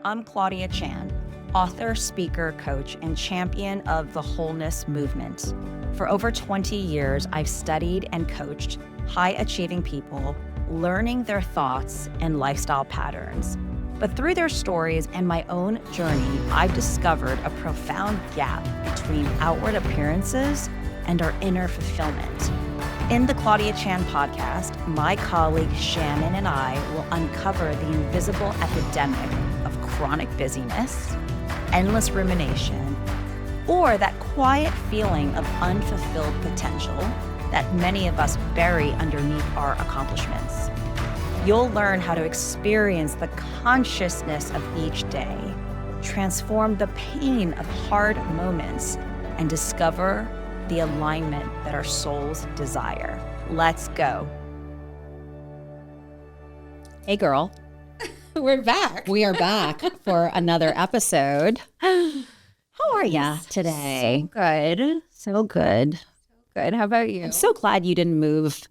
I'm Claudia Chan, author, speaker, coach, and champion of the wholeness movement. For over 20 years, I've studied and coached high-achieving people, learning their thoughts and lifestyle patterns. But through their stories and my own journey, I've discovered a profound gap between outward appearances and our inner fulfillment. In the Claudia Chan podcast, my colleague Shannon and I will uncover the invisible epidemic of chronic busyness, endless rumination, or that quiet feeling of unfulfilled potential that many of us bury underneath our accomplishments. You'll learn how to experience the consciousness of each day, transform the pain of hard moments, and discover the alignment that our souls desire. Let's go. Hey, girl. We're back. We are back for another episode. How are ya today? So good. So good. Good. How about you? I'm so glad you didn't move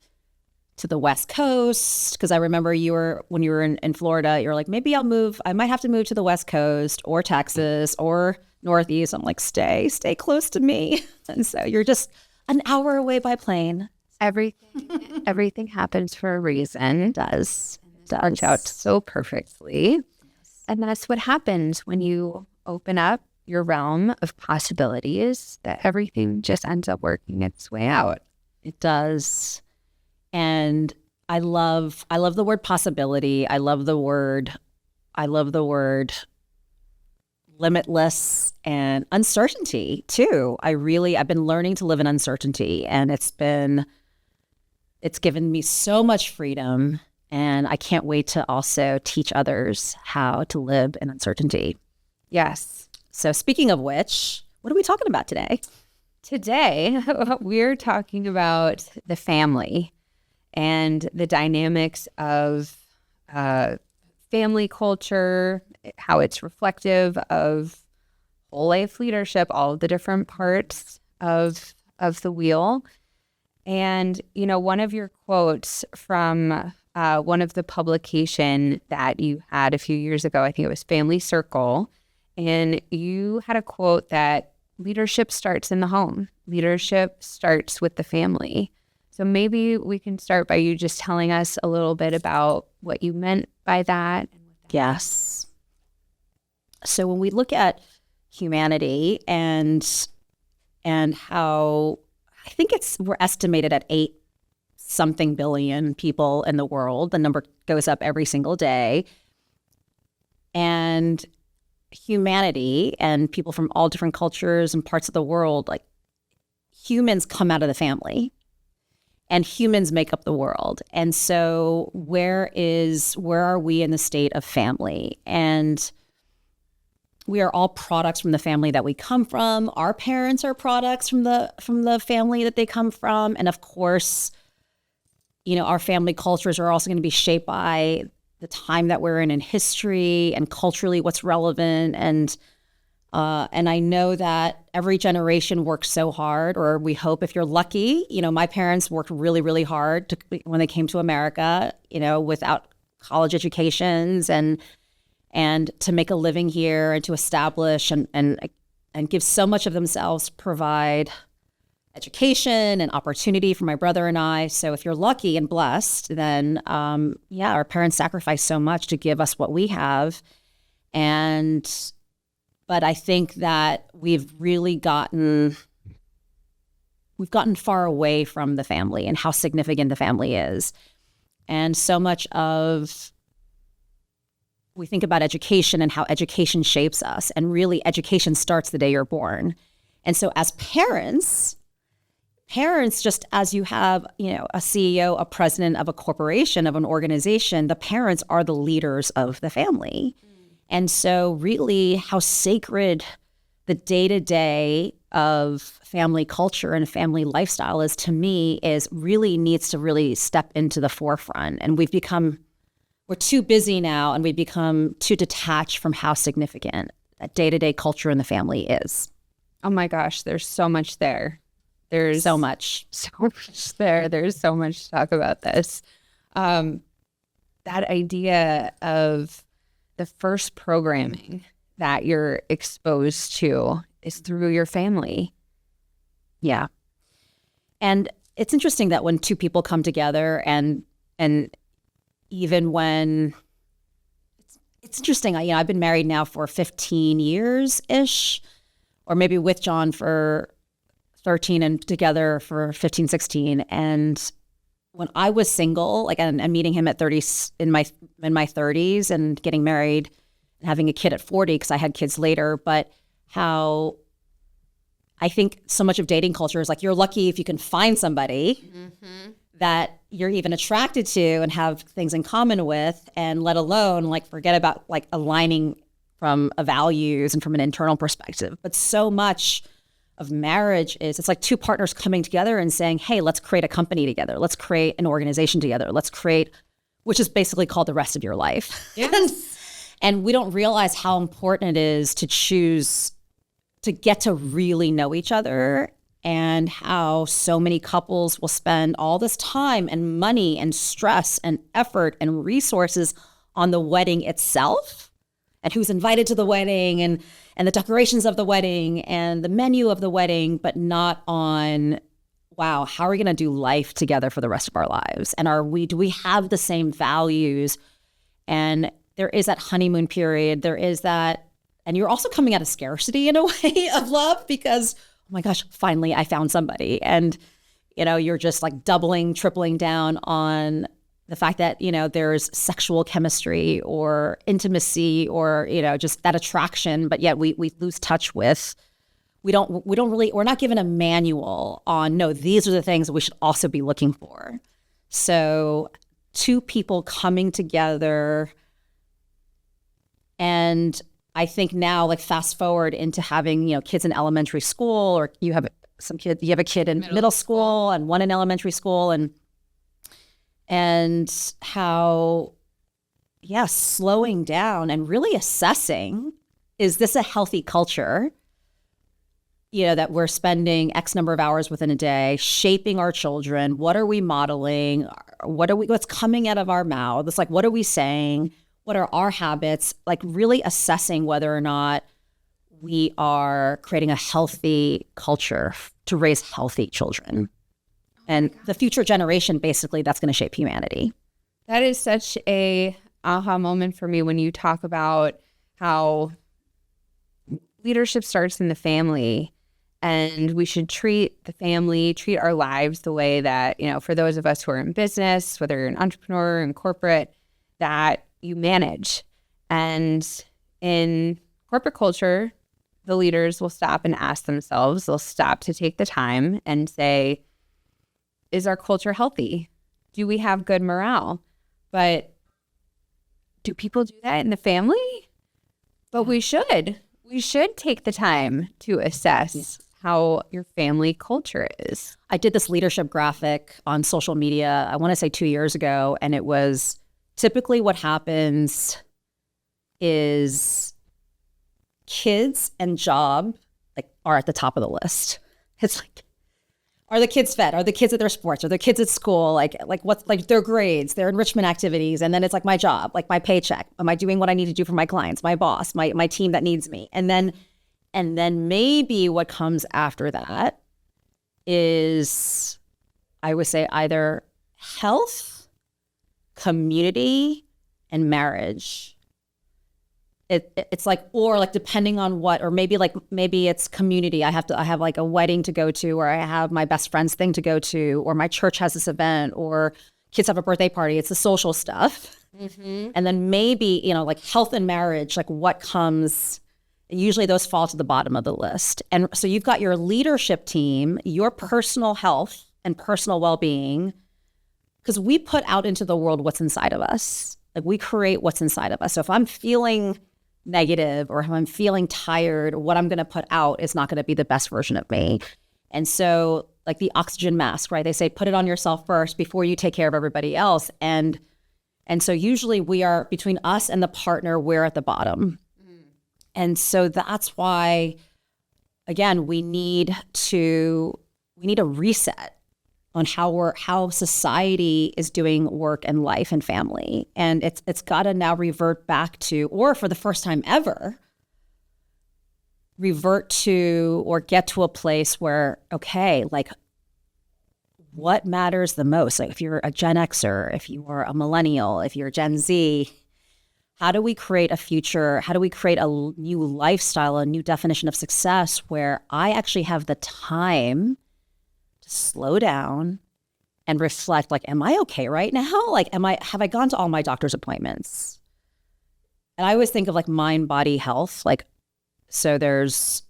to the West Coast, because I remember when you were in Florida, you were like, maybe I might have to move to the West Coast or Texas or Northeast. I'm like, stay close to me. And so you're just an hour away by plane. Everything happens for a reason. It does. Turns out so perfectly. And that's what happens when you open up your realm of possibilities, that everything just ends up working its way out. It does. And I love the word possibility. I love the word limitless and uncertainty too. I've been learning to live in uncertainty, and it's given me so much freedom, and I can't wait to also teach others how to live in uncertainty. Yes. So speaking of which, what are we talking about today? Today, we're talking about the family and the dynamics of family culture, how it's reflective of whole life leadership, all of the different parts of the wheel. And, one of your quotes from one of the publication that you had a few years ago, I think it was Family Circle, and you had a quote that leadership starts in the home. Leadership starts with the family. So maybe we can start by you just telling us a little bit about what you meant by that. Yes. So when we look at humanity and how I think we're estimated at 8-something billion people in the world. The number goes up every single day. And humanity and people from all different cultures and parts of the world, like humans come out of the family. And humans make up the world. And so where are we in the state of family? And we are all products from the family that we come from. Our parents are products from the family that they come from. And of course, our family cultures are also going to be shaped by the time that we're in history and culturally what's relevant. And I know that every generation works so hard, or we hope, if you're lucky, my parents worked really, really hard when they came to America, without college educations and to make a living here and to establish and give so much of themselves to provide education and opportunity for my brother and I. So if you're lucky and blessed, then our parents sacrificed so much to give us what we have. But I think that we've gotten far away from the family and how significant the family is. And so much we think about education and how education shapes us. And really, education starts the day you're born. And so as parents, just as you have, a CEO, a president of a corporation, of an organization, the parents are the leaders of the family. And so really how sacred the day-to-day of family culture and family lifestyle is, to me, needs to really step into the forefront. And we're too busy now, and we've become too detached from how significant that day-to-day culture in the family is. Oh my gosh, there's so much there. There's so much there. There's so much to talk about this. That idea of the first programming that you're exposed to is through your family. Yeah. And it's interesting that when two people come together and even when it's interesting, I've been married now for 15 years ish, or maybe with John for 13 and together for 15, 16. And when I was single, like and meeting him at 30 in my 30s and getting married and having a kid at 40 because I had kids later, but how I think so much of dating culture is like you're lucky if you can find somebody that you're even attracted to and have things in common with, and let alone like forget about like aligning from a values and from an internal perspective. But so much of marriage is it's like two partners coming together and saying, hey, let's create a company together. Let's create an organization together. Let's create, which is basically called the rest of your life. Yes. And we don't realize how important it is to choose to get to really know each other, and how so many couples will spend all this time and money and stress and effort and resources on the wedding itself and who's invited to the wedding and the decorations of the wedding and the menu of the wedding, but not on, wow, how are we going to do life together for the rest of our lives? And do we have the same values? And there is that honeymoon period. There is that, and you're also coming out of scarcity in a way of love because, oh my gosh, finally I found somebody. And, you're just like doubling, tripling down on the fact that, there's sexual chemistry or intimacy or, just that attraction, but yet we lose touch with, we're not given a manual on, no, these are the things that we should also be looking for. So two people coming together, and I think now, like fast forward into having, kids in elementary school, or you have a kid in middle school and one in elementary school, and how, slowing down and really assessing, is this a healthy culture? That we're spending X number of hours within a day shaping our children. What are we modeling? What's coming out of our mouths? Like, what are we saying? What are our habits? Like really assessing whether or not we are creating a healthy culture to raise healthy children. And the future generation, basically, that's going to shape humanity. That is such a aha moment for me when you talk about how leadership starts in the family, and we should treat our lives the way that, for those of us who are in business, whether you're an entrepreneur in corporate, that you manage. And in corporate culture, the leaders will stop and ask themselves, they'll stop to take the time and say, is our culture healthy? Do we have good morale? But do people do that in the family? But we should take the time to assess how your family culture is. I did this leadership graphic on social media, I want to say 2 years ago, and it was typically what happens is kids and job are at the top of the list. It's like, are the kids fed? Are the kids at their sports? Are the kids at school? What's their grades, their enrichment activities? And then it's like my job, like my paycheck. Am I doing what I need to do for my clients, my boss, my team that needs me? And then maybe what comes after that is, I would say, either health, community, and marriage. It's like, or like depending on what, or maybe it's community. I have like a wedding to go to, or I have my best friend's thing to go to, or my church has this event, or kids have a birthday party. It's the social stuff. Mm-hmm. And then maybe, like health and marriage, like what comes, usually those fall to the bottom of the list. And so you've got your leadership team, your personal health and personal well-being, because we put out into the world what's inside of us. Like we create what's inside of us. So if I'm feeling negative or if I'm feeling tired, what I'm going to put out is not going to be the best version of me. And so like the oxygen mask, right? They say, put it on yourself first before you take care of everybody else. And so usually we are, between us and the partner, we're at the bottom. And so that's why, again, we need a reset. on how society is doing work and life and family. And it's got to now revert back to, or for the first time ever, revert to or get to a place where, okay, like what matters the most? Like if you're a Gen Xer, if you are a millennial, if you're Gen Z, how do we create a future? How do we create a new lifestyle, a new definition of success where I actually have the time to slow down and reflect, like, am I okay right now? Like, have I gone to all my doctor's appointments? And I always think of like mind, body health. Like, so there's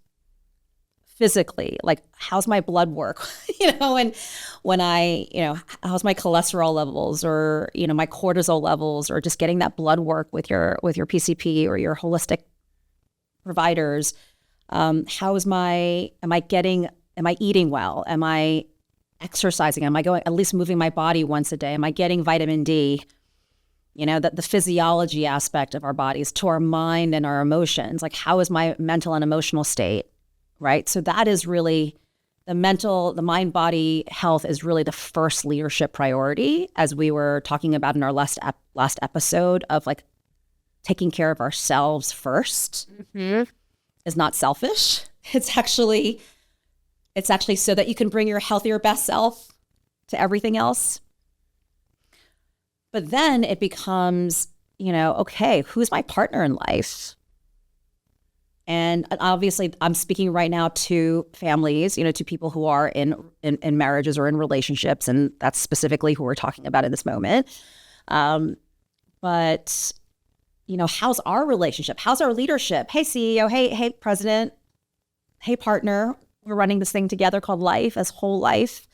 physically, like, how's my blood work? And when how's my cholesterol levels, or, my cortisol levels, or just getting that blood work with your PCP or your holistic providers. Am I eating well? Am I exercising? Am I at least moving my body once a day? Am I getting vitamin D? That the physiology aspect of our bodies to our mind and our emotions. Like, how is my mental and emotional state? Right. So that is really the mind, body health is really the first leadership priority, as we were talking about in our last episode, of like taking care of ourselves first is not selfish. It's actually so that you can bring your healthier best self to everything else. But then it becomes, okay, who's my partner in life? And obviously, I'm speaking right now to families, to people who are in marriages or in relationships, and that's specifically who we're talking about in this moment. But, how's our relationship? How's our leadership? Hey, CEO. Hey, president. Hey, partner. We're running this thing together called life, as whole life.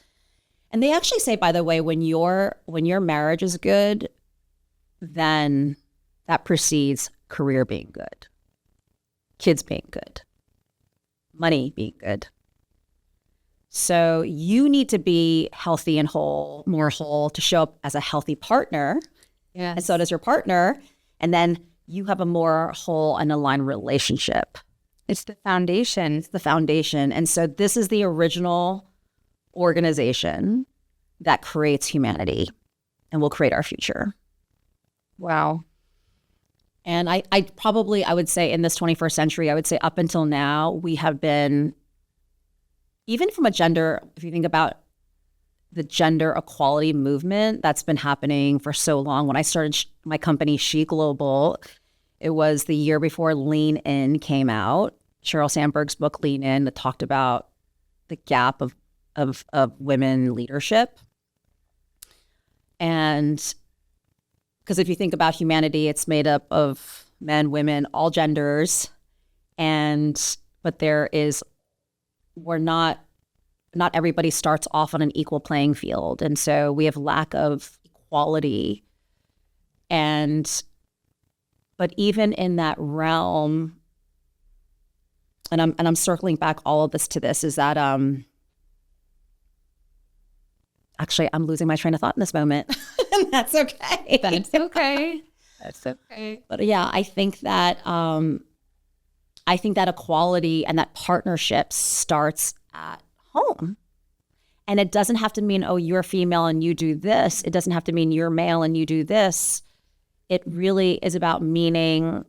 And they actually say, by the way, when your marriage is good, then that precedes career being good, kids being good, money being good. So you need to be healthy and whole, more whole, to show up as a healthy partner. Yes. And so does your partner. And then you have a more whole and aligned relationship. It's the foundation. It's the foundation. And so this is the original organization that creates humanity and will create our future. Wow. And I would say in this 21st century, I would say up until now, we have been, even from a gender, if you think about the gender equality movement that's been happening for so long. When I started my company, She Global, it was the year before Lean In came out. Sheryl Sandberg's book, Lean In, that talked about the gap of women leadership. And because if you think about humanity, it's made up of men, women, all genders. But not everybody starts off on an equal playing field. And so we have lack of equality. But even in that realm, and I'm circling back all of this to this, is that actually I'm losing my train of thought in this moment. And that's okay. That's okay. That's okay. But yeah, I think that equality and that partnership starts at home. And it doesn't have to mean, oh, you're female and you do this. It doesn't have to mean you're male and you do this. It really is about meaning,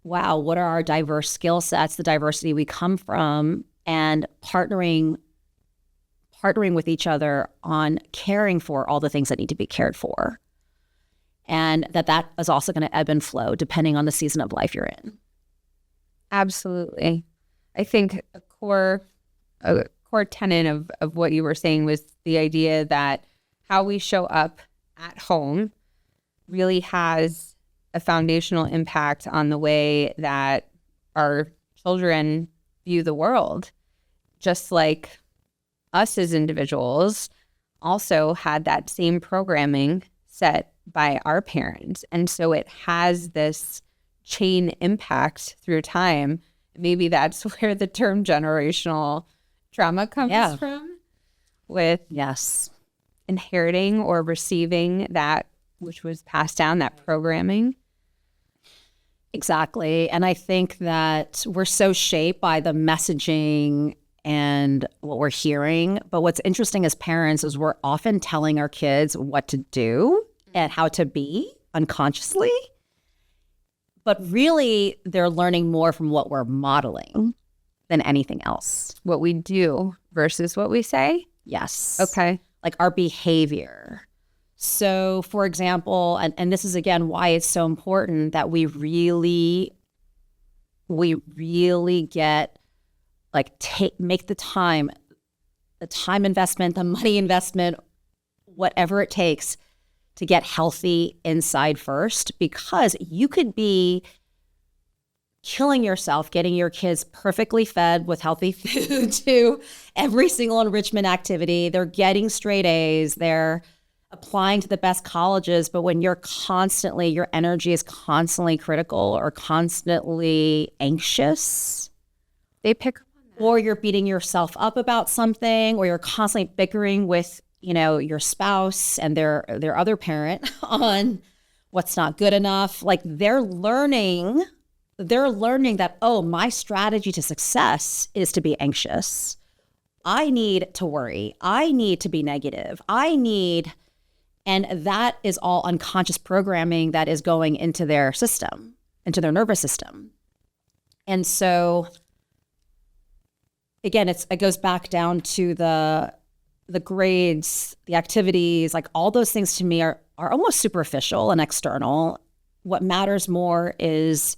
wow, what are our diverse skill sets, the diversity we come from, and partnering with each other on caring for all the things that need to be cared for. And that is also going to ebb and flow depending on the season of life you're in. Absolutely. I think a core tenet of what you were saying was the idea that how we show up at home really has a foundational impact on the way that our children view the world. Just like us as individuals also had that same programming set by our parents. And so it has this chain impact through time. Maybe that's where the term generational trauma comes from, with inheriting or receiving that which was passed down, that programming. Exactly. And I think that we're so shaped by the messaging and what we're hearing. But what's interesting as parents is we're often telling our kids what to do and how to be unconsciously. But really, they're learning more from what we're modeling than anything else. What we do versus what we say? Yes. Okay. Like our behavior. So, for example, and this is, again, why it's so important that we really get, like, make the time investment, the money investment, whatever it takes to get healthy inside first, because you could be killing yourself getting your kids perfectly fed with healthy food to every single enrichment activity. They're getting straight A's. They're applying to the best colleges. But when your energy is constantly critical or constantly anxious, they pick up on that. Or you're beating yourself up about something, or you're constantly bickering with, your spouse and their other parent on what's not good enough. Like, they're learning that, oh, my strategy to success is to be anxious. I need to worry. I need to be negative. And that is all unconscious programming that is going into their system, into their nervous system. And so, again, it goes back down to the grades, the activities, like all those things to me are almost superficial and external. What matters more is,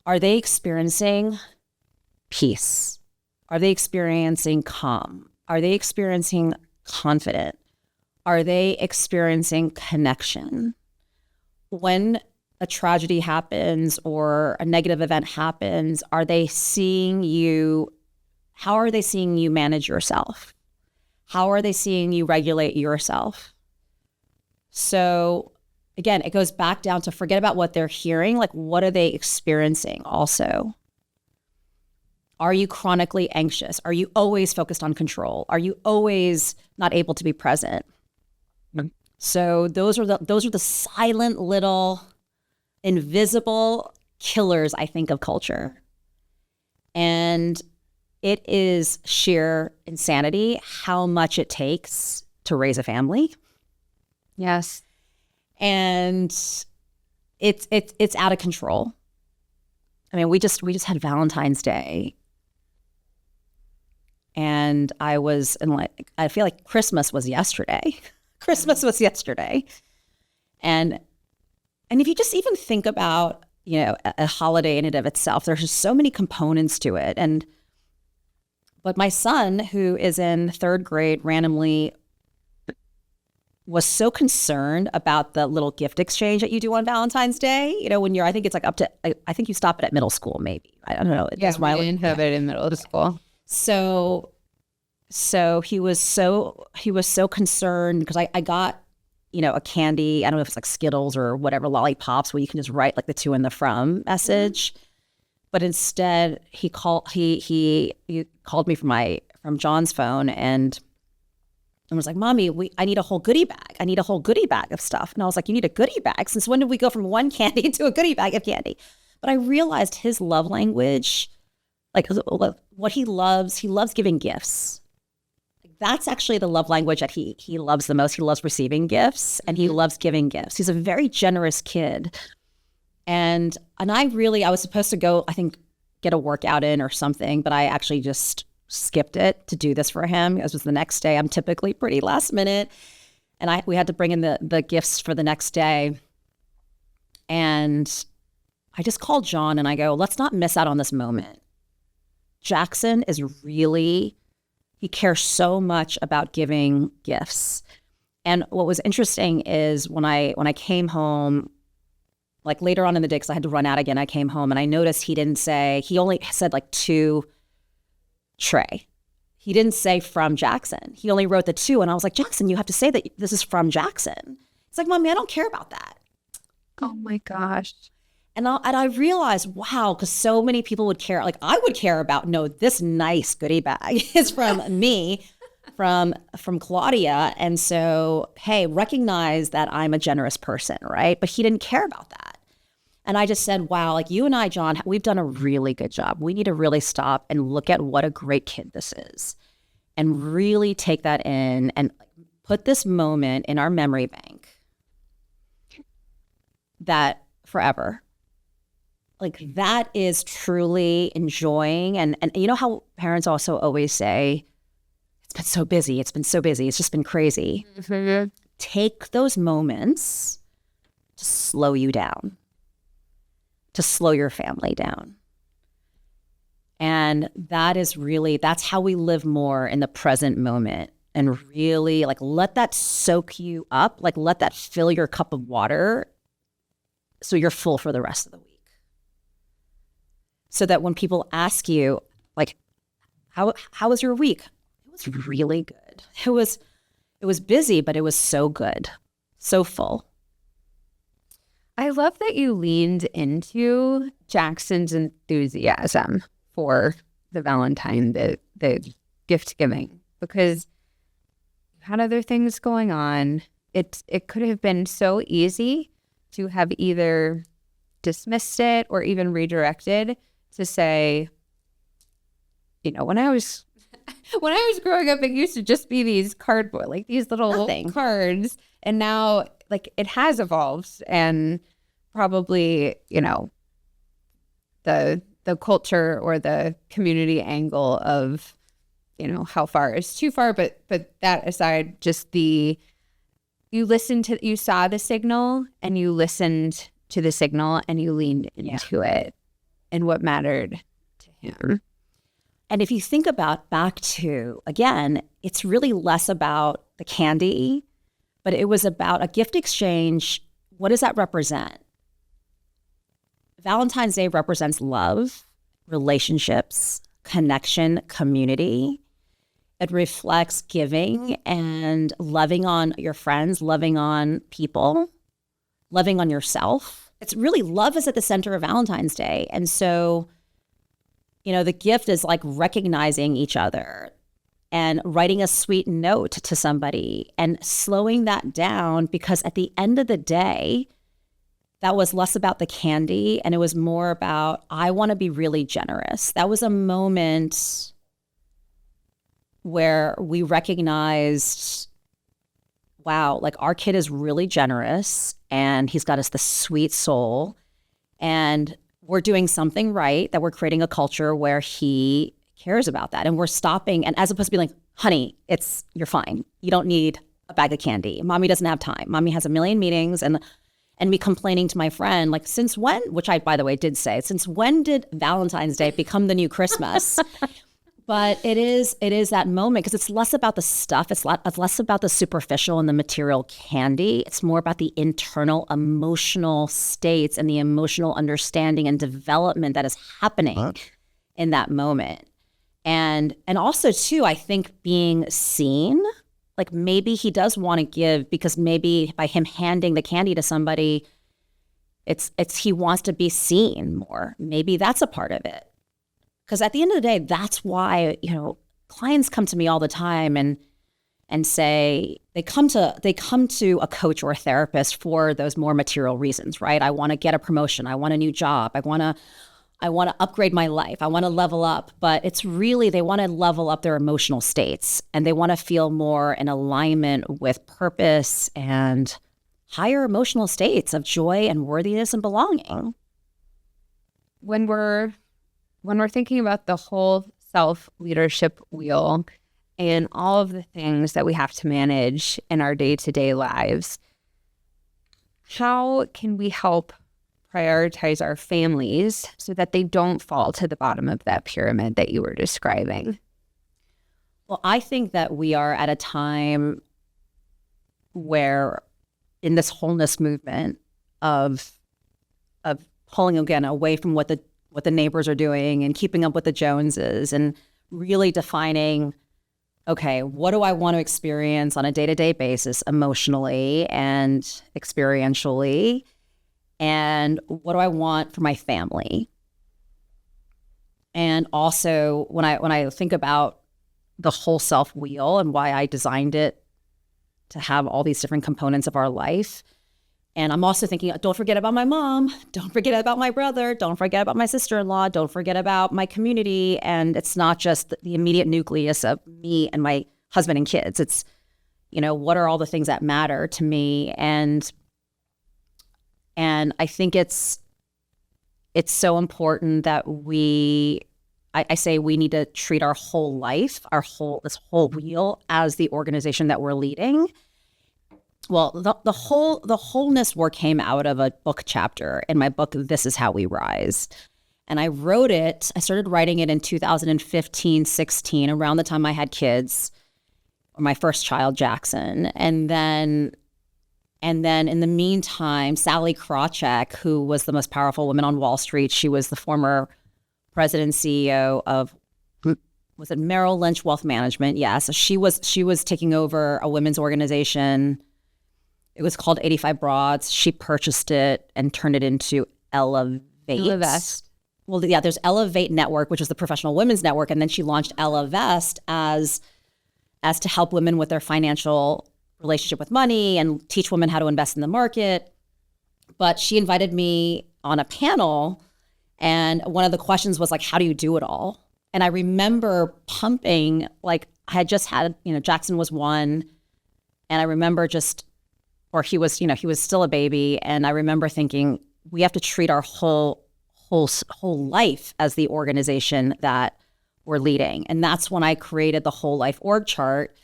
are they experiencing peace? Are they experiencing calm? Are they experiencing confidence? Are they experiencing connection? When a tragedy happens or a negative event happens, are they seeing you? How are they seeing you manage yourself? How are they seeing you regulate yourself? So, again, it goes back down to forget about what they're hearing. Like, what are they experiencing also? Are you chronically anxious? Are you always focused on control? Are you always not able to be present? So those are the silent little invisible killers, I think, of culture. And it is sheer insanity how much it takes to raise a family. Yes. And it's out of control. I mean, we just had Valentine's Day, and I feel like Christmas was yesterday. Christmas was yesterday, and if you just even think about a holiday in and of itself, there's just so many components to it. But my son, who is in third grade, randomly was so concerned about the little gift exchange that you do on Valentine's Day. When I think it's like up to, I think you stop it at middle school, maybe. I don't know. Yeah, we didn't have it in middle school. So he was so concerned because I got, a candy. I don't know if it's like Skittles or whatever, lollipops, where you can just write like the to and the from message. Mm-hmm. But instead, he called me from John's phone and was like, "Mommy, I need a whole goodie bag. I need a whole goodie bag of stuff." And I was like, "You need a goodie bag? Since when did we go from one candy to a goodie bag of candy?" But I realized his love language, like what he loves giving gifts. That's actually the love language that he loves the most. He loves receiving gifts and he loves giving gifts. He's a very generous kid. And I was supposed to go, I think, get a workout in or something, but I actually just skipped it to do this for him. It was the next day. I'm typically pretty last minute. And we had to bring in the gifts for the next day. And I just called John and I go, let's not miss out on this moment. Jackson he cares so much about giving gifts. And what was interesting is when I came home, like later on in the day, because I had to run out again, I came home and I noticed he only said like to Trey. He didn't say from Jackson. He only wrote the to. And I was like, Jackson, you have to say that this is from Jackson. He's like, Mommy, I don't care about that. Oh my gosh. And I realized, wow, because so many people would care. Like I would care about, no, this nice goodie bag is from me, from Claudia. And so, hey, recognize that I'm a generous person, right? But he didn't care about that. And I just said, wow, like you and I, John, we've done a really good job. We need to really stop and look at what a great kid this is and really take that in and put this moment in our memory bank that forever. Like that is truly enjoying. And you know how parents also always say, it's been so busy. It's been so busy. It's just been crazy. Mm-hmm. Take those moments to slow you down, to slow your family down. And that's how we live more in the present moment and really like let that soak you up, like let that fill your cup of water so you're full for the rest of the week. So that when people ask you, like, how was your week? It was really good. It was busy, but it was so good, so full. I love that you leaned into Jackson's enthusiasm for the Valentine, the gift giving, because you had other things going on. It could have been so easy to have either dismissed it or even redirected to say, you know, when I was growing up, it used to just be these cardboard, like these little cards, and now like it has evolved, and probably, you know, the culture or the community angle of, you know, how far is too far, but that aside, just you saw the signal and you listened to the signal and you leaned into it and what mattered to him. And if you think about back to, again, it's really less about the candy, but it was about a gift exchange. What does that represent? Valentine's Day represents love, relationships, connection, community. It reflects giving and loving on your friends, loving on people, loving on yourself. It's really love is at the center of Valentine's Day. And so, you know, the gift is like recognizing each other and writing a sweet note to somebody and slowing that down, because at the end of the day, that was less about the candy and it was more about, I want to be really generous. That was a moment where we recognized, wow, like our kid is really generous and he's got us the sweet soul and we're doing something right, that we're creating a culture where he cares about that. And we're stopping, and as opposed to being like, honey, you're fine. You don't need a bag of candy. Mommy doesn't have time. Mommy has a million meetings, and me complaining to my friend, like, since when, which I, by the way, did say, since when did Valentine's Day become the new Christmas? But it is that moment, because it's less about the stuff. It's less about the superficial and the material candy. It's more about the internal emotional states and the emotional understanding and development that is happening in that moment. And also, too, I think being seen, like maybe he does want to give because maybe by him handing the candy to somebody, it's he wants to be seen more. Maybe that's a part of it. Because at the end of the day, that's why, you know, clients come to me all the time and say they come to a coach or a therapist for those more material reasons, right? I want to get a promotion. I want a new job. I want to upgrade my life. I want to level up. But it's really, they want to level up their emotional states and they want to feel more in alignment with purpose and higher emotional states of joy and worthiness and belonging. When we're thinking about the whole self-leadership wheel and all of the things that we have to manage in our day-to-day lives, how can we help prioritize our families so that they don't fall to the bottom of that pyramid that you were describing? Well, I think that we are at a time where in this wholeness movement of pulling again away from what the neighbors are doing and keeping up with the Joneses and really defining, okay, what do I want to experience on a day-to-day basis emotionally and experientially? And what do I want for my family? And also when I think about the whole self wheel and why I designed it to have all these different components of our life, And I'm also thinking, don't forget about my mom, don't forget about my brother, don't forget about my sister-in-law, don't forget about my community. And it's not just the immediate nucleus of me and my husband and kids. It's, what are all the things that matter to me? And I think it's so important that I say we need to treat our whole life, this whole wheel as the organization that we're leading. Well, the wholeness work came out of a book chapter in my book, This Is How We Rise. And I started writing it in 2015, 16, around the time I had kids, or my first child, Jackson. And then in the meantime, Sally Krawcheck, who was the most powerful woman on Wall Street, she was the former president and CEO of, was it Merrill Lynch Wealth Management? Yeah. So she was taking over a women's organization. It was called 85 Broads. She purchased it and turned it into Elevate. Well, yeah, there's Elevate Network, which is the professional women's network. And then she launched Elevest as to help women with their financial relationship with money and teach women how to invest in the market. But she invited me on a panel. And one of the questions was like, how do you do it all? And I remember pumping, like I had just had, Jackson was 1. And I remember he was still a baby. And I remember thinking, we have to treat our whole life as the organization that we're leading. And that's when I created the whole life org chart.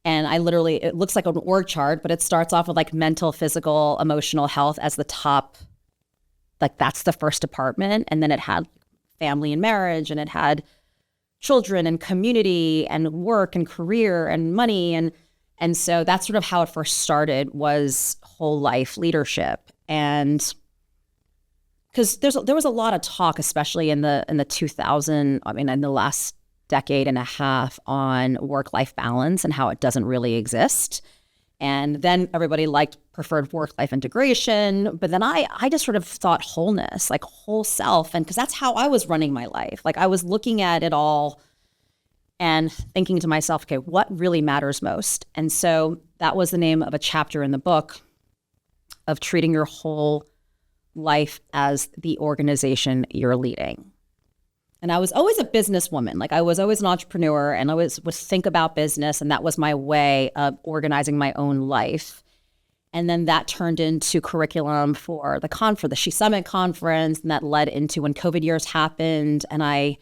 And it looks like an org chart, but it starts off with like mental, physical, emotional health as the top, like that's the first department. And then it had family and marriage, and it had children and community and work and career and money. And so that's sort of how it first started, was whole life leadership. And because there was a lot of talk, especially in the in the last decade and a half, on work-life balance and how it doesn't really exist. And then everybody preferred work-life integration. But then I just sort of thought wholeness, like whole self. And because that's how I was running my life. Like I was looking at it all and thinking to myself, okay, what really matters most? And so that was the name of a chapter in the book, of treating your whole life as the organization you're leading. And I was always a businesswoman. Like I was always an entrepreneur, and I would think about business, and that was my way of organizing my own life. And then that turned into curriculum for the She Summit conference, and that led into when COVID years happened, and I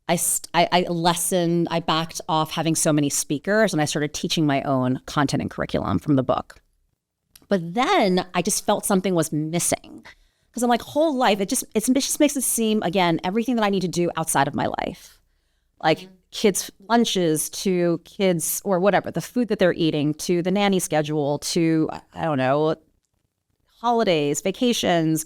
backed off having so many speakers, and I started teaching my own content and curriculum from the book. But then I just felt something was missing, because I'm like, whole life, it just makes it seem, again, everything that I need to do outside of my life, like kids' lunches, to kids or whatever, the food that they're eating, to the nanny schedule, to, I don't know, holidays, vacations,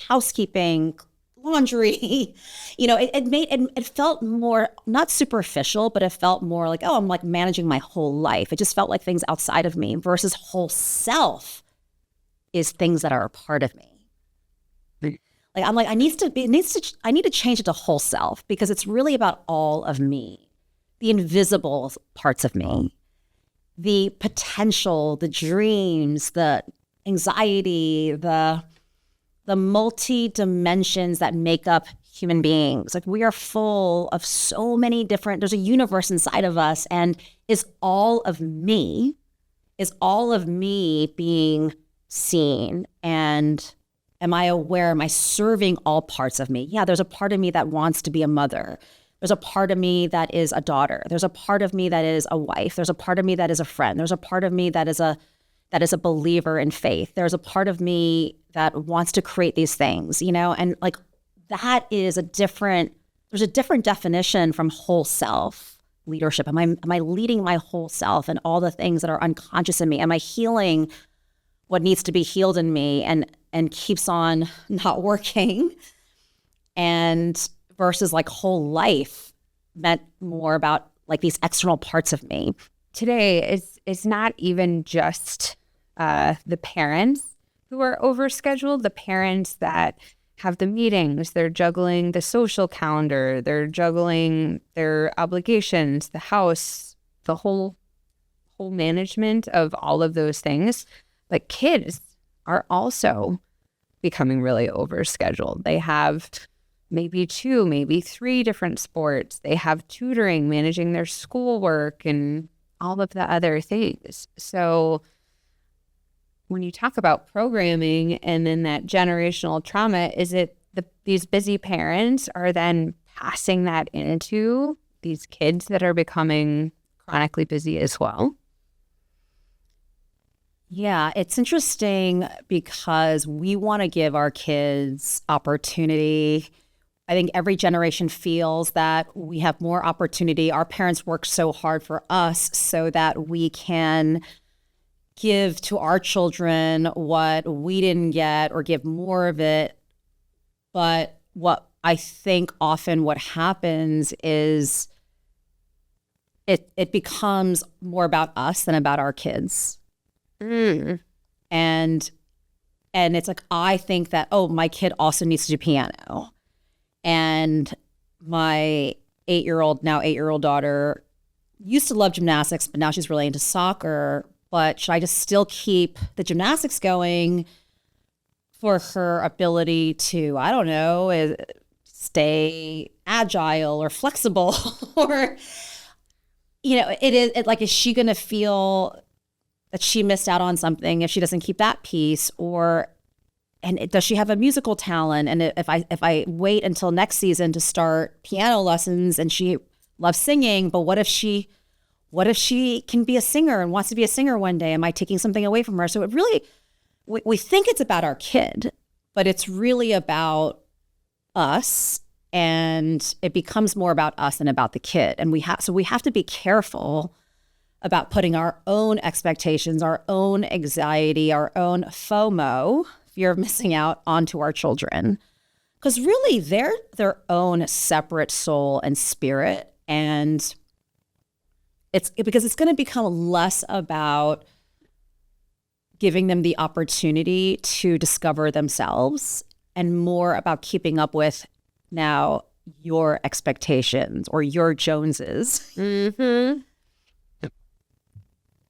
housekeeping, laundry. It felt more, not superficial, but it felt more like, oh, I'm like managing my whole life. It just felt like things outside of me, versus whole self is things that are a part of me. Like I'm like, I need to change it to whole self, because it's really about all of me, the invisible parts of me, the potential, the dreams, the anxiety, the multi dimensions that make up human beings. Like we are full of so many different, there's a universe inside of us, and is all of me being seen? And am I aware? Am I serving all parts of me? Yeah, there's a part of me that wants to be a mother. There's a part of me that is a daughter. There's a part of me that is a wife. There's a part of me that is a friend. There's a part of me that is a believer in faith. There's a part of me that wants to create these things, and like that is there's a different definition from whole self leadership. Am I leading my whole self and all the things that are unconscious in me? Am I healing what needs to be healed in me and keeps on not working? And versus like whole life meant more about like these external parts of me. Today, it's not even just the parents who are overscheduled, the parents that have the meetings, they're juggling the social calendar, they're juggling their obligations, the house, the whole management of all of those things. But kids are also becoming really overscheduled. They have maybe 2, maybe 3 different sports. They have tutoring, managing their schoolwork, and all of the other things. So when you talk about programming and then that generational trauma, is it these busy parents are then passing that into these kids that are becoming chronically busy as well? Yeah, it's interesting because we want to give our kids opportunity. I think every generation feels that we have more opportunity. Our parents worked so hard for us so that we can give to our children what we didn't get or give more of it. But what I think often what happens is it becomes more about us than about our kids. Mm. And it's like, I think that, oh, my kid also needs to do piano. And my 8-year-old daughter used to love gymnastics, but now she's really into soccer. But should I just still keep the gymnastics going for her ability to, I don't know, stay agile or flexible? Or, is she going to feel that she missed out on something if she doesn't keep that piece? Does she have a musical talent? And if I wait until next season to start piano lessons, and she loves singing, but what if she can be a singer and wants to be a singer one day? Am I taking something away from her? So it really, we think it's about our kid, but it's really about us, and it becomes more about us than about the kid. And we have to be careful about putting our own expectations, our own anxiety, our own FOMO, fear of missing out, onto our children. Because really, they're their own separate soul and spirit. And because it's going to become less about giving them the opportunity to discover themselves and more about keeping up with now your expectations or your Joneses. Mm-hmm.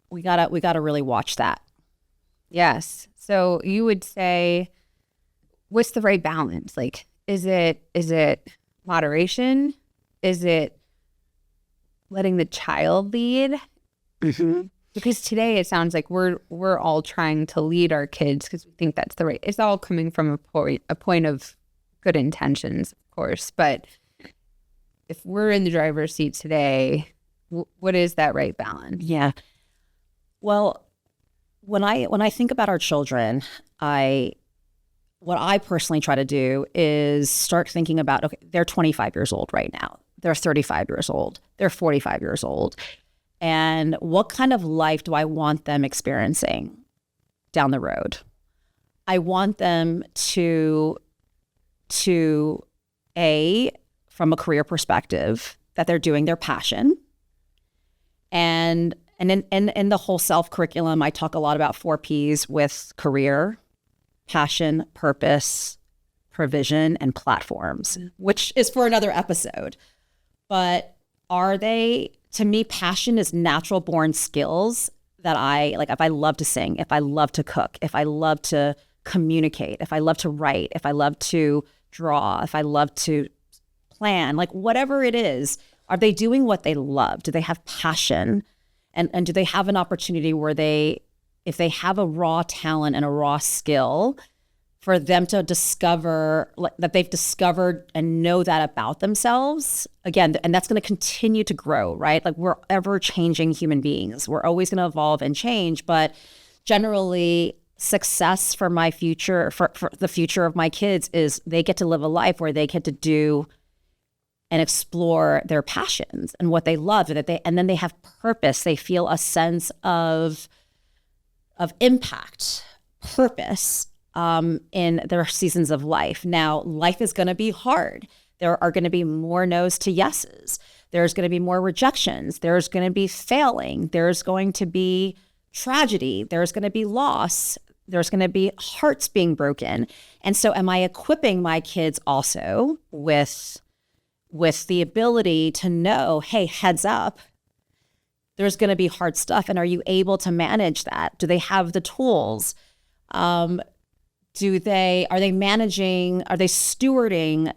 We gotta really watch that. Yes. So you would say, what's the right balance? Like, is it moderation? Is it letting the child lead? Mm-hmm. Because today it sounds like we're all trying to lead our kids because we think that's the right. It's all coming from a point of good intentions, of course. But if we're in the driver's seat today, what is that right balance? Yeah. Well, when I think about our children, what I personally try to do is start thinking about, okay, they're 25 years old right now. They're 35 years old. They're 45 years old. And what kind of life do I want them experiencing down the road? I want them to from a career perspective, that they're doing their passion. And in the whole self curriculum, I talk a lot about 4 Ps with career, passion, purpose, provision, and platforms, which is for another episode. But to me, passion is natural born skills that if I love to sing, if I love to cook, if I love to communicate, if I love to write, if I love to draw, if I love to plan, whatever it is, are they doing what they love? Do they have passion? And do they have an opportunity where if they have a raw talent and a raw skill, for them to discover that they've discovered and know that about themselves again, and that's going to continue to grow, right? We're ever changing human beings. We're always going to evolve and change, but generally success for my future, for the future of my kids, is they get to live a life where they get to do and explore their passions and what they love, and then they have purpose. They feel a sense of impact, purpose in their seasons of life. Now, life is going to be hard. There are going to be more no's to yeses. There's going to be more rejections. There's going to be failing. There's going to be tragedy. There's going to be loss. There's going to be hearts being broken. And so am I equipping my kids also with the ability to know, hey, heads up, there's going to be hard stuff. And are you able to manage that? Do they have the tools? Are they managing, are they stewarding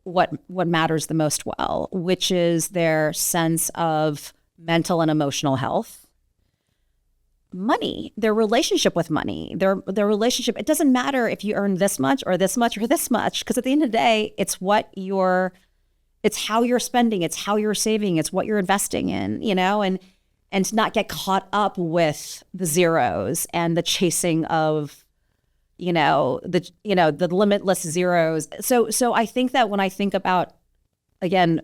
what matters the most well, which is their sense of mental and emotional health, money, their relationship with money, their relationship. It doesn't matter if you earn this much or this much or this much, because at the end of the day, it's how you're spending, it's how you're saving, it's what you're investing in, and to not get caught up with the zeros and the chasing of, the limitless zeros. So I think that when I think about, again,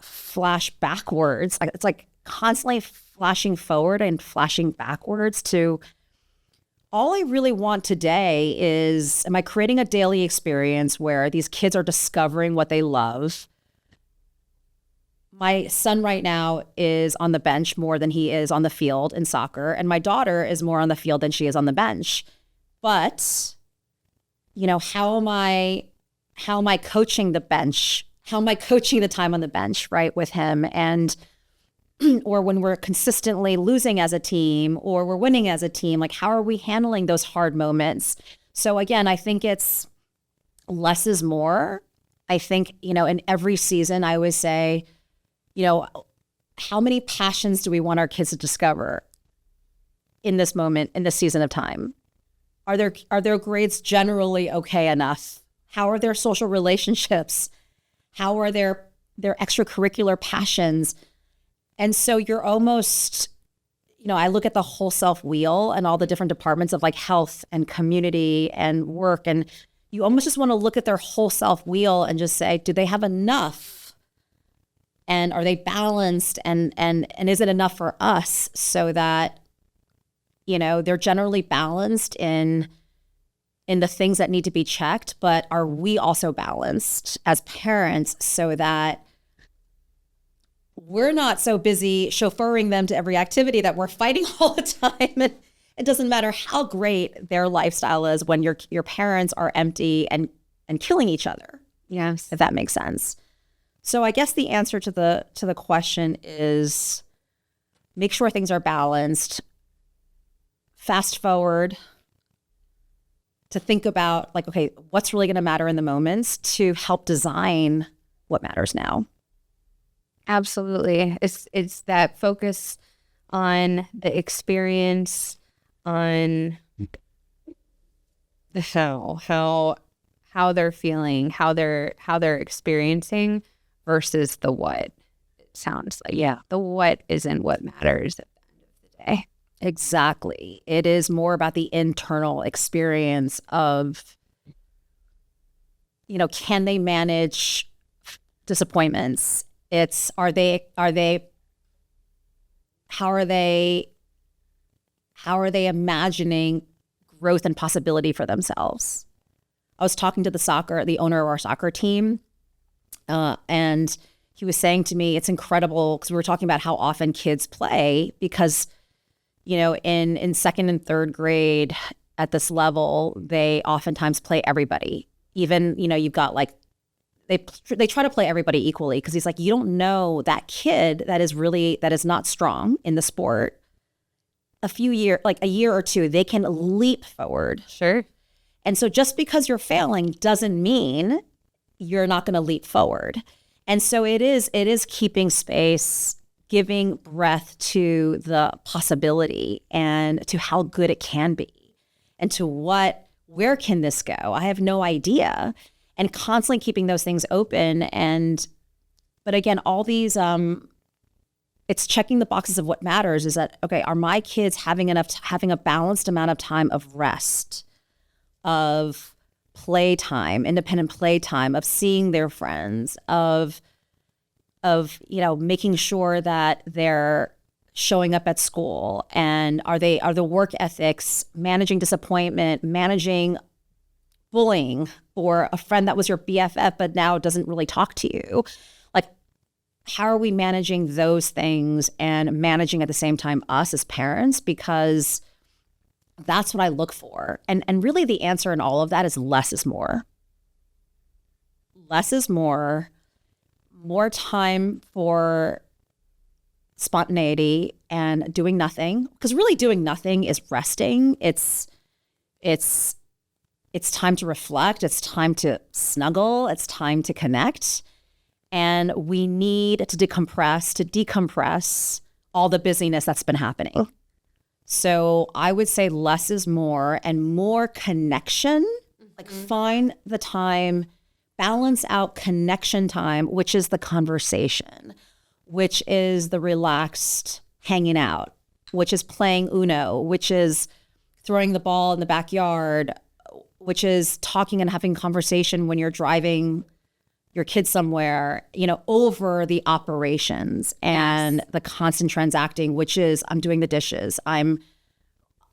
flash backwards, it's like constantly flashing forward and flashing backwards to all I really want today is, am I creating a daily experience where these kids are discovering what they love? My son right now is on the bench more than he is on the field in soccer, and my daughter is more on the field than she is on the bench. But, how am I coaching the bench? How am I coaching the time on the bench, right, with him? And or when we're consistently losing as a team or we're winning as a team, like how are we handling those hard moments? So again, I think it's less is more. I think, in every season, I always say, how many passions do we want our kids to discover in this moment, in this season of time? Are their grades generally okay enough? How are their social relationships? How are their extracurricular passions? And so you're almost, I look at the whole self wheel and all the different departments of like health and community and work. And you almost just want to look at their whole self wheel and just say, do they have enough? And are they balanced? And is it enough for us so that, they're generally balanced in the things that need to be checked, but are we also balanced as parents so that we're not so busy chauffeuring them to every activity that we're fighting all the time. And it doesn't matter how great their lifestyle is when your parents are empty and killing each other. Yes. If that makes sense. So I guess the answer to the question is make sure things are balanced. Fast forward to think about like, okay, what's really going to matter in the moments to help design what matters now. Absolutely. It's that focus on the experience, on the how they're feeling, how they're experiencing versus the what. It sounds like the what isn't what matters at the end of the day. Exactly. It is more about the internal experience of, can they manage disappointments? It's how are they imagining growth and possibility for themselves? I was talking to the owner of our soccer team, and he was saying to me, it's incredible because we were talking about how often kids play because, in second and third grade at this level, they oftentimes play everybody. Even, you've got like, they try to play everybody equally because he's like, you don't know that kid that is not strong in the sport. A year or two, they can leap forward. Sure. And so just because you're failing doesn't mean you're not going to leap forward. And so it is keeping space, giving breath to the possibility and to how good it can be and to where can this go? I have no idea. And constantly keeping those things open. But again, all these, it's checking the boxes of what matters is that, okay, are my kids having a balanced amount of time of rest, of playtime, independent playtime, of seeing their friends, of making sure that they're showing up at school, and are the work ethics, managing disappointment, managing bullying or a friend that was your BFF but now doesn't really talk to you. Like, how are we managing those things and managing at the same time us as parents? Because that's what I look for. And really the answer in all of that is less is more. Less is more time for spontaneity and doing nothing. Because really doing nothing is resting. It's It's time to reflect. It's time to snuggle. It's time to connect. And we need to decompress all the busyness that's been happening. Oh. So I would say less is more, and more connection. Like find the time, balance out connection time, which is the conversation, which is the relaxed hanging out, which is playing Uno, which is throwing the ball in the backyard, which is talking and having conversation when you're driving your kids somewhere, over the operations and the constant transacting, which is I'm doing the dishes. You're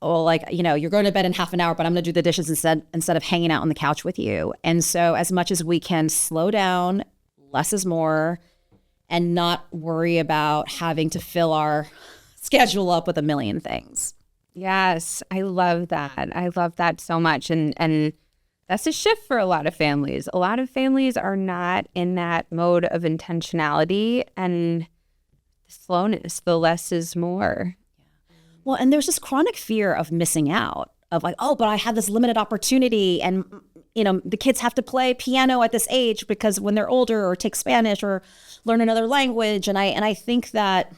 going to bed in half an hour, but I'm going to do the dishes instead of hanging out on the couch with you. And so as much as we can slow down, less is more, and not worry about having to fill our schedule up with a million things. Yes, I love that. I love that so much. And that's a shift for a lot of families. A lot of families are not in that mode of intentionality and slowness. The less is more. Well, and there's this chronic fear of missing out, of like, oh, but I have this limited opportunity, and the kids have to play piano at this age because when they're older, or take Spanish or learn another language. And I think that,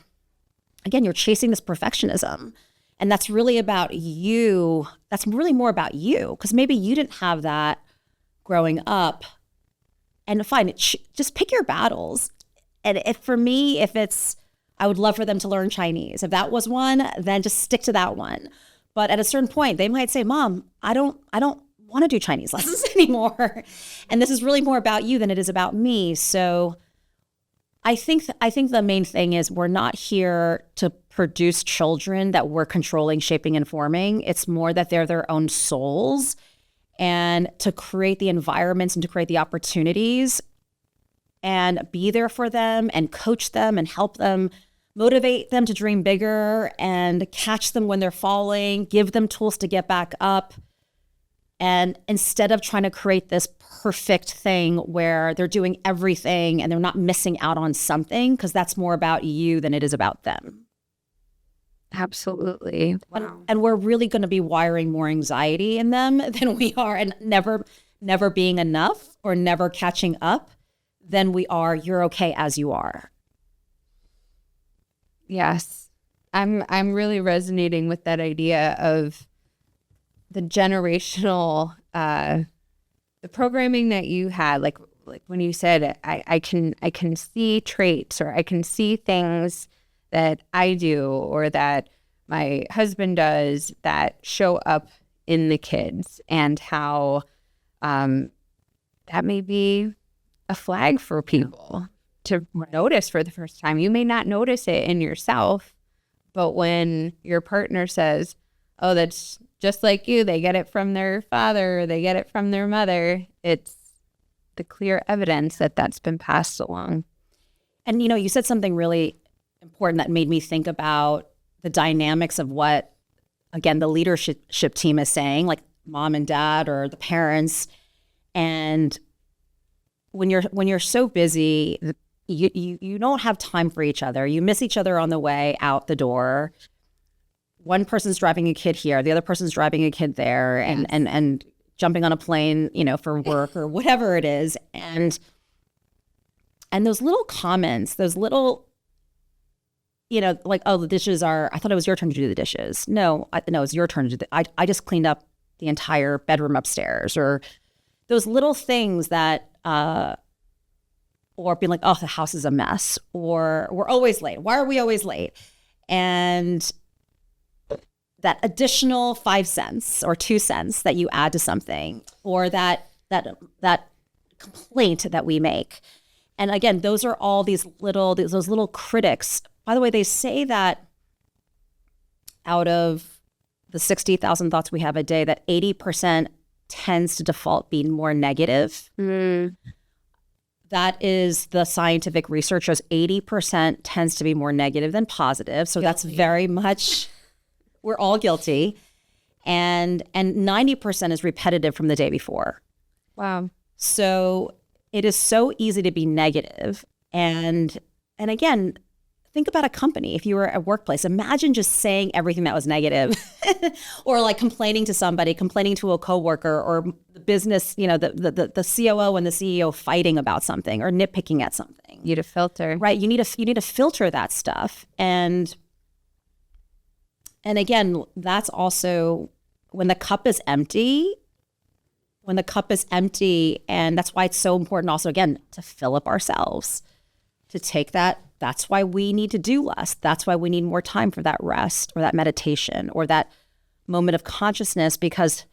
again, you're chasing this perfectionism. And that's really about you. That's really more about you, because maybe you didn't have that growing up. And fine, just pick your battles. And for me, I would love for them to learn Chinese. If that was one, then just stick to that one. But at a certain point, they might say, Mom, I don't want to do Chinese lessons anymore. And this is really more about you than it is about me. So I think the main thing is we're not here to produce children that we're controlling, shaping, and forming. It's more that they're their own souls, and to create the environments and to create the opportunities and be there for them and coach them and help them, motivate them to dream bigger and catch them when they're falling, give them tools to get back up. And instead of trying to create this perfect thing where they're doing everything and they're not missing out on something, because that's more about you than it is about them. Absolutely. Wow. And we're really going to be wiring more anxiety in them than we are, and never being enough or never catching up than we are you're okay as you are. Yes. I'm really resonating with that idea of the generational the programming that you had, like when you said I can see traits, or I can see things that I do or that my husband does that show up in the kids, and how that may be a flag for people to notice for the first time. You may not notice it in yourself, but when your partner says, oh, that's just like you, they get it from their father, or they get it from their mother, it's the clear evidence that that's been passed along. And you said something really important that made me think about the dynamics of what, again, the leadership team is saying, like mom and dad or the parents. And when you're so busy, you don't have time for each other. You miss each other on the way out the door. One person's driving a kid here, the other person's driving a kid there, and jumping on a plane, for work or whatever it is. And those little comments, those little, like, oh, the dishes I thought it was your turn to do the dishes. No, it's your turn to do I just cleaned up the entire bedroom upstairs, or those little things that, or being like, oh, the house is a mess, or we're always late. Why are we always late? And that additional 5 cents or 2 cents that you add to something, or that complaint that we make. And again, those are all those little critics. By the way, they say that out of the 60,000 thoughts we have a day, that 80% tends to default being more negative. Mm. That is the scientific research shows 80% tends to be more negative than positive. So that's very much, we're all guilty. And 90% is repetitive from the day before. Wow. So it is so easy to be negative. And again, think about a company. If you were at a workplace, imagine just saying everything that was negative or like complaining to somebody, complaining to a coworker, or the business, the COO and the CEO fighting about something or nitpicking at something. You need a filter. Right. You need to filter that stuff. And again, that's also when the cup is empty, and that's why it's so important also, again, to fill up ourselves, to take that. That's why we need to do less. That's why we need more time for that rest or that meditation or that moment of consciousness, because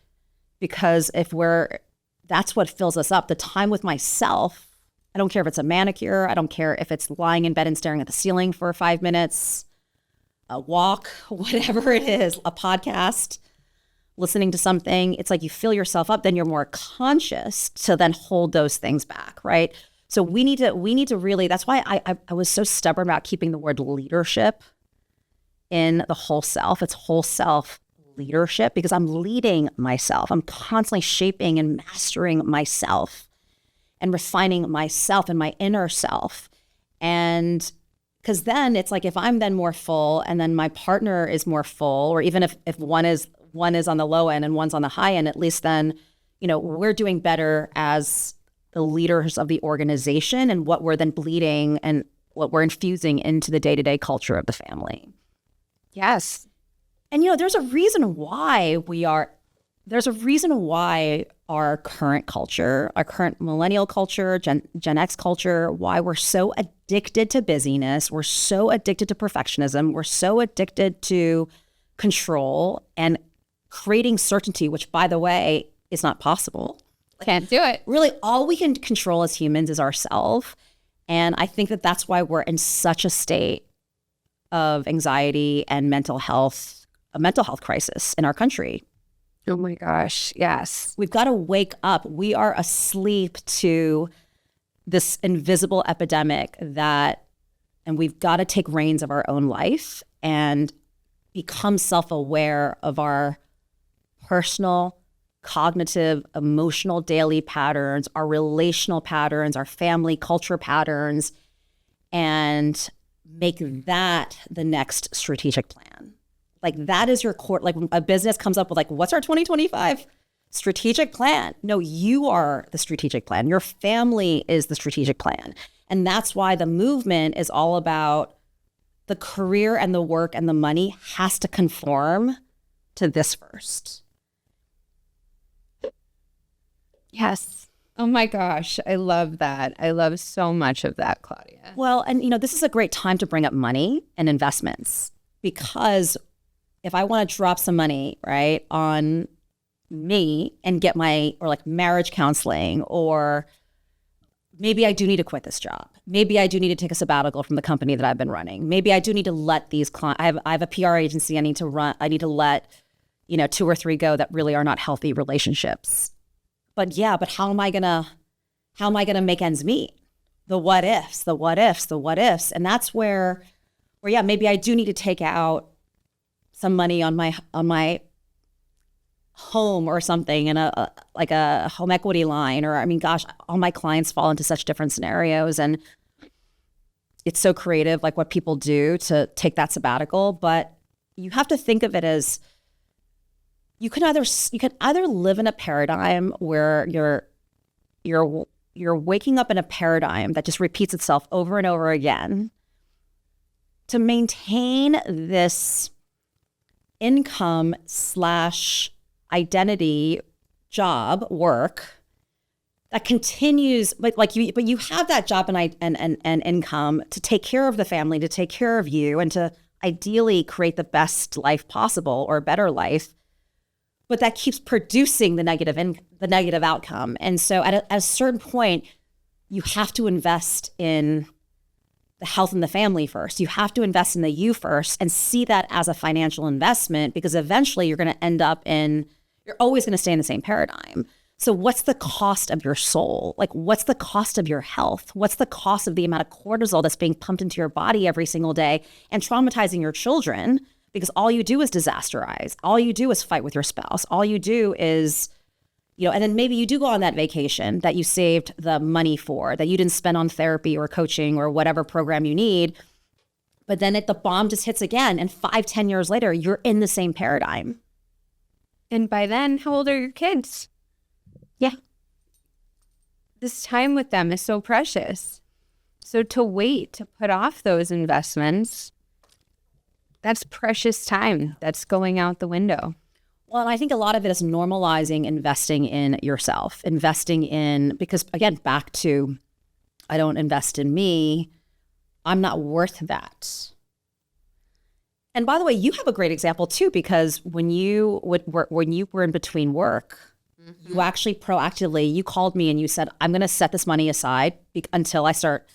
that's what fills us up. The time with myself, I don't care if it's a manicure, I don't care if it's lying in bed and staring at the ceiling for 5 minutes, a walk, whatever it is, a podcast, listening to something. It's like you fill yourself up, then you're more conscious to then hold those things back, right? So we need to really, that's why I was so stubborn about keeping the word leadership in the whole self. It's whole self leadership, because I'm leading myself. I'm constantly shaping and mastering myself and refining myself and my inner self. And because then it's like, if I'm then more full and then my partner is more full, or even if one is on the low end and one's on the high end, at least then, we're doing better as the leaders of the organization and what we're then bleeding and what we're infusing into the day-to-day culture of the family. Yes. And, there's a reason why our current culture, our current millennial culture, Gen X culture, why we're so addicted to busyness, we're so addicted to perfectionism, we're so addicted to control and creating certainty, which, by the way, is not possible. Can't do it. Really, all we can control as humans is ourselves. And I think that that's why we're in such a state of anxiety and a mental health crisis in our country. Oh my gosh, yes. We've got to wake up. We are asleep to this invisible epidemic and we've got to take reins of our own life and become self-aware of our personal, cognitive, emotional daily patterns, our relational patterns, our family culture patterns, and make that the next strategic plan. Like, that is your core. Like, when a business comes up with like, what's our 2025 strategic plan? No, you are the strategic plan. Your family is the strategic plan. And that's why the movement is all about the career and the work and the money has to conform to this first. Yes. Oh my gosh. I love that. I love so much of that, Claudia. Well, and this is a great time to bring up money and investments, because if I want to drop some money, right, on me and get or like marriage counseling, or maybe I do need to quit this job. Maybe I do need to take a sabbatical from the company that I've been running. Maybe I do need to let these clients, I have a PR agency I need to let, 2 or 3 go that really are not healthy relationships. But how am I gonna make ends meet? The what ifs. And that's where maybe I do need to take out some money on my home or something, and a home equity line, or all my clients fall into such different scenarios, and it's so creative, like what people do to take that sabbatical. But you have to think of it as you can either live in a paradigm where you're waking up in a paradigm that just repeats itself over and over again to maintain this income / identity, job, work that continues, but you have that job and income to take care of the family, to take care of you, and to ideally create the best life possible, or a better life. But that keeps producing the negative outcome. And so at a certain point, you have to invest in the health and the family first. You have to invest in the you first and see that as a financial investment, because eventually you're always going to stay in the same paradigm. So what's the cost of your soul? Like, what's the cost of your health? What's the cost of the amount of cortisol that's being pumped into your body every single day and traumatizing your children? Because all you do is disasterize. All you do is fight with your spouse. All you do is, and then maybe you do go on that vacation that you saved the money for, that you didn't spend on therapy or coaching or whatever program you need. But then the bomb just hits again. And 5-10 years later, you're in the same paradigm. And by then, how old are your kids? Yeah. This time with them is so precious. So to wait, to put off those investments, that's precious time that's going out the window. Well, and I think a lot of it is normalizing investing in yourself, because again, back to, I don't invest in me. I'm not worth that. And by the way, you have a great example too, because when you were in between work, you actually proactively, you called me and you said, I'm going to set this money aside until I start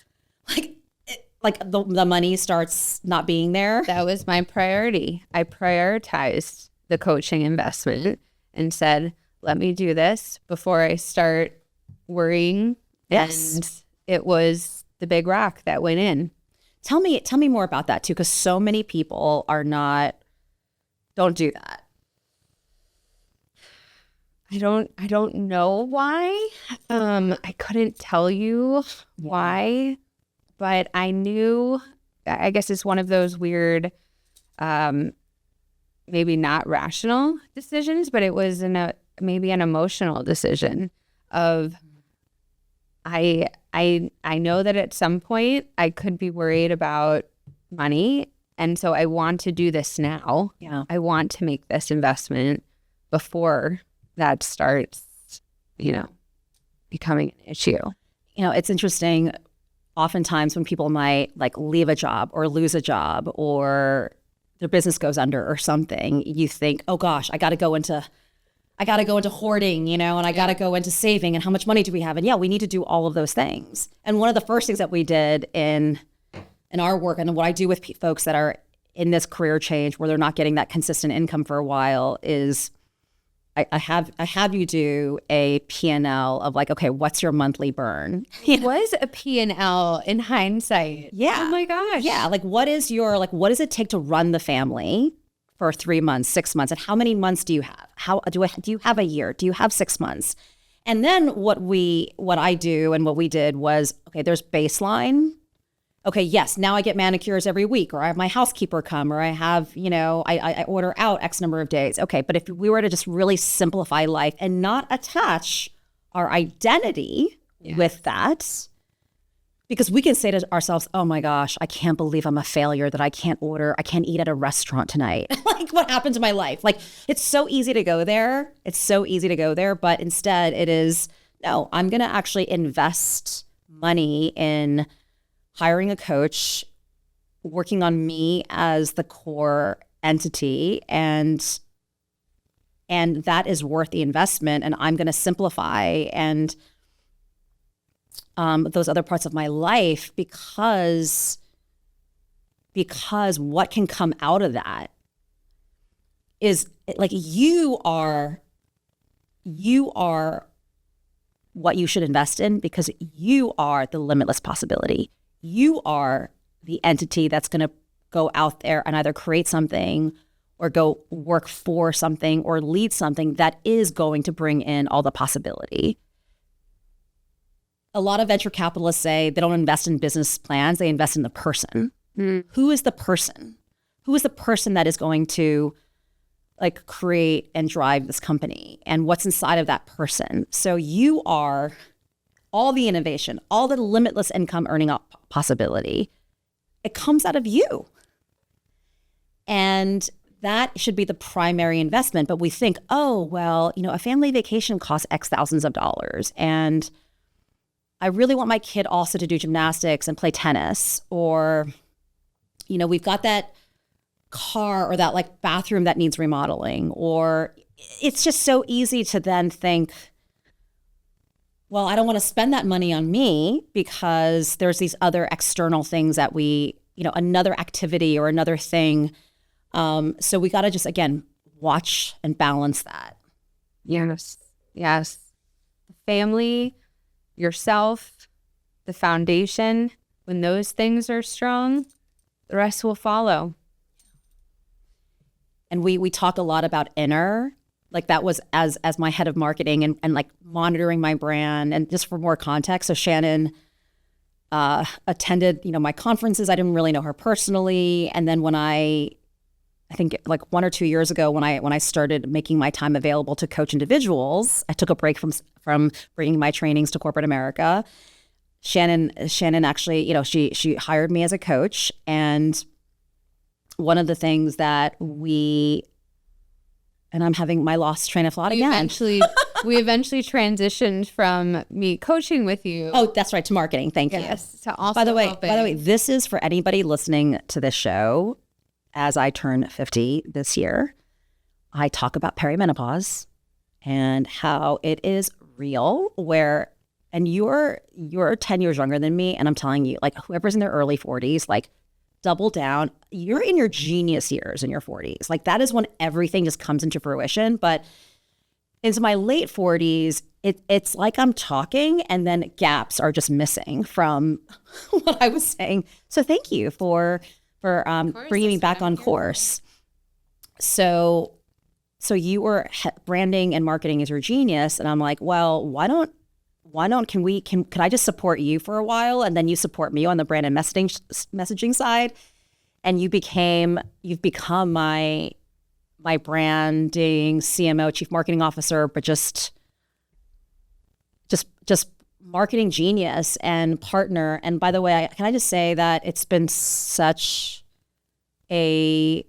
the money starts not being there. That was my priority. I prioritized the coaching investment and said, let me do this before I start worrying. Yes. And it was the big rock that went in. Tell me more about that too, because so many people don't do that. I don't know why. I couldn't tell you why, but I knew, I guess it's one of those weird, maybe not rational decisions, but it was maybe an emotional decision of, I know that at some point I could be worried about money. And so I want to do this now. Yeah. I want to make this investment before that starts, becoming an issue. It's interesting. Oftentimes when people might leave a job or lose a job or their business goes under or something, you think, oh gosh, I got to go into hoarding, and I got to go into saving, and how much money do we have? And yeah, we need to do all of those things. And one of the first things that we did in our work, and what I do with folks that are in this career change where they're not getting that consistent income for a while, is I have you do a P&L of okay, what's your monthly burn? It was a P&L in hindsight. Yeah. Oh my gosh. Yeah. What does it take to run the family for 3 months, 6 months? And how many months do you have? Do you have a year? Do you have 6 months? And then what I do and what we did was, okay, there's baseline. Okay, yes, now I get manicures every week, or I have my housekeeper come, or I have, I order out X number of days. Okay, but if we were to just really simplify life and not attach our identity with that, because we can say to ourselves, oh my gosh, I can't believe I'm a failure that I can't eat at a restaurant tonight. What happened to my life? It's so easy to go there. But instead it is, no, I'm going to actually invest money in hiring a coach, working on me as the core entity, and that is worth the investment. And I'm going to simplify and those other parts of my life because what can come out of that is you are what you should invest in, because you are the limitless possibility. You are the entity that's going to go out there and either create something or go work for something or lead something that is going to bring in all the possibility. A lot of venture capitalists say they don't invest in business plans, they invest in the person. Who is the person? Who is the person that is going to create and drive this company, and what's inside of that person? So you are all the innovation, all the limitless income earning possibility. It comes out of you. And that should be the primary investment. But we think, oh, well, a family vacation costs X thousands of dollars. And I really want my kid also to do gymnastics and play tennis. Or, we've got that car or that bathroom that needs remodeling. Or it's just so easy to then think, well, I don't want to spend that money on me because there's these other external things that another activity or another thing. So we got to just, again, watch and balance that. Yes. Family, yourself, the foundation, when those things are strong, the rest will follow. And we talk a lot about inner. That was as my head of marketing and monitoring my brand. And just for more context, so Shannon attended, my conferences. I didn't really know her personally. And then when I think like 1 or 2 years ago, when I started making my time available to coach individuals, I took a break from bringing my trainings to corporate America. Shannon actually, she hired me as a coach. And one of the things that and I'm having my lost train of thought again. We eventually transitioned from me coaching with you. Oh, that's right, to marketing. Thank you. Yes. To also by the way, this is for anybody listening to this show. As I turn 50 this year, I talk about perimenopause and how it is real. And you're 10 years younger than me, and I'm telling you, like, whoever's in their early 40s, like, double down. You're in your genius years in your 40s. Like, that is when everything just comes into fruition. But into my late 40s, it's like I'm talking and then gaps are just missing from what I was saying. So thank you for bringing me back on course. So you were branding and marketing is your genius. And I'm like, well, could I just support you for a while? And then you support me on the brand and messaging side. And you've become my branding CMO, chief marketing officer, but just marketing genius and partner. And by the way, can I just say that it's been such an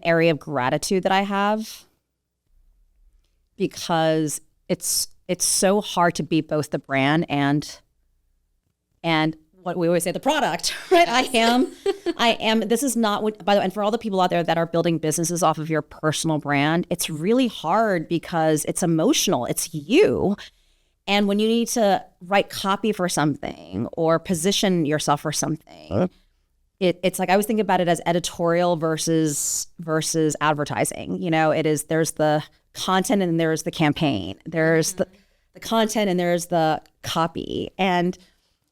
area of gratitude that I have, because it's so hard to be both the brand and what we always say, the product, right? I am, this is not what, by the way, and for all the people out there that are building businesses off of your personal brand, it's really hard because it's emotional. It's you. And when you need to write copy for something or position yourself for something, it's like, I always think about it as editorial versus advertising. There's the content and there's the campaign. There's the content and there's the copy. And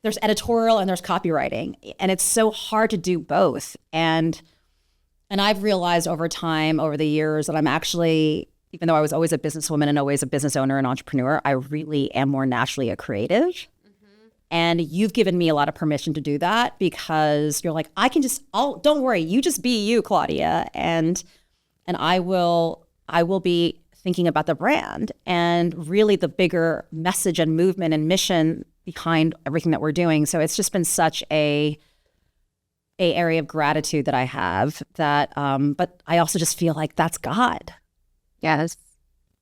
there's editorial and there's copywriting. And it's so hard to do both. And I've realized over time, over the years, that I'm actually, even though I was always a businesswoman and always a business owner and entrepreneur, I really am more naturally a creative. Mm-hmm. And you've given me a lot of permission to do that, because you're like, don't worry, you just be you, Claudia. And I will be thinking about the brand and really the bigger message and movement and mission behind everything that we're doing. So it's just been such a area of gratitude that I have, that, but I also just feel like that's God. Yes.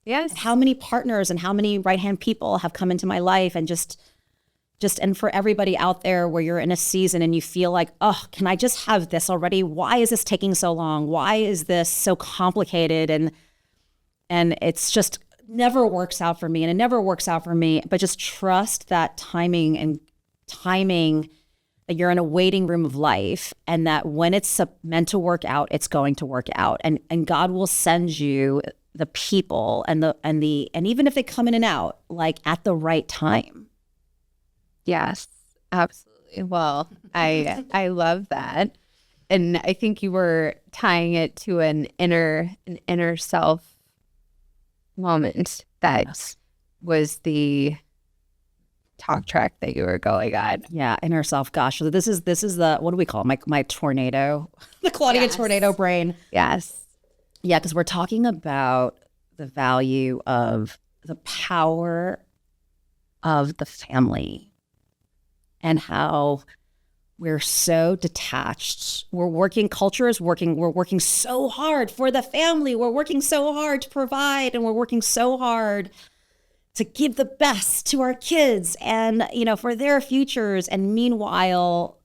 And how many partners and how many right-hand people have come into my life, and just, and for everybody out there where you're in a season and you feel like, oh, can I just have this already? Why is this taking so long? Why is this so complicated? And it's just never works out for me, and it never works out for me. But just trust that timing, that you're in a waiting room of life, and that when it's meant to work out, it's going to work out. And God will send you the people and even if they come in and out, like at the right time. Yes, absolutely. Well, I love that. And I think you were tying it to an inner self moment that was the talk track that you were going on. Yeah, inner self. Gosh, so this is the, what do we call it? My tornado, the Claudia tornado brain. Yes. Yeah, because we're talking about the value of the power of the family and how we're so detached. We're working so hard for the family. We're working so hard to provide, and we're working so hard to give the best to our kids and, for their futures. And meanwhile,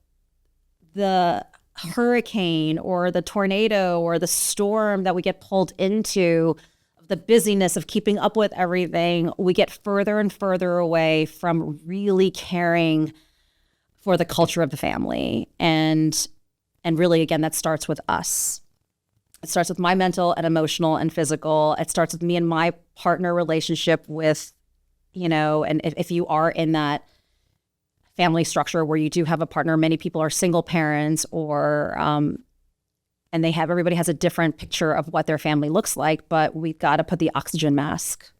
the hurricane or the tornado or the storm that we get pulled into, the busyness of keeping up with everything, we get further and further away from really caring for the culture of the family. And really, again, that starts with us. It starts with my mental and emotional and physical. It starts with me and my partner relationship with, and if you are in that family structure where you do have a partner, many people are single parents, or and everybody has a different picture of what their family looks like, but we've got to put the oxygen mask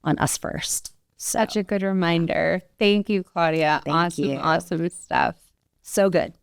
on us first. So, Such a good reminder. Thank you, Claudia. Thank you. Awesome stuff. so good.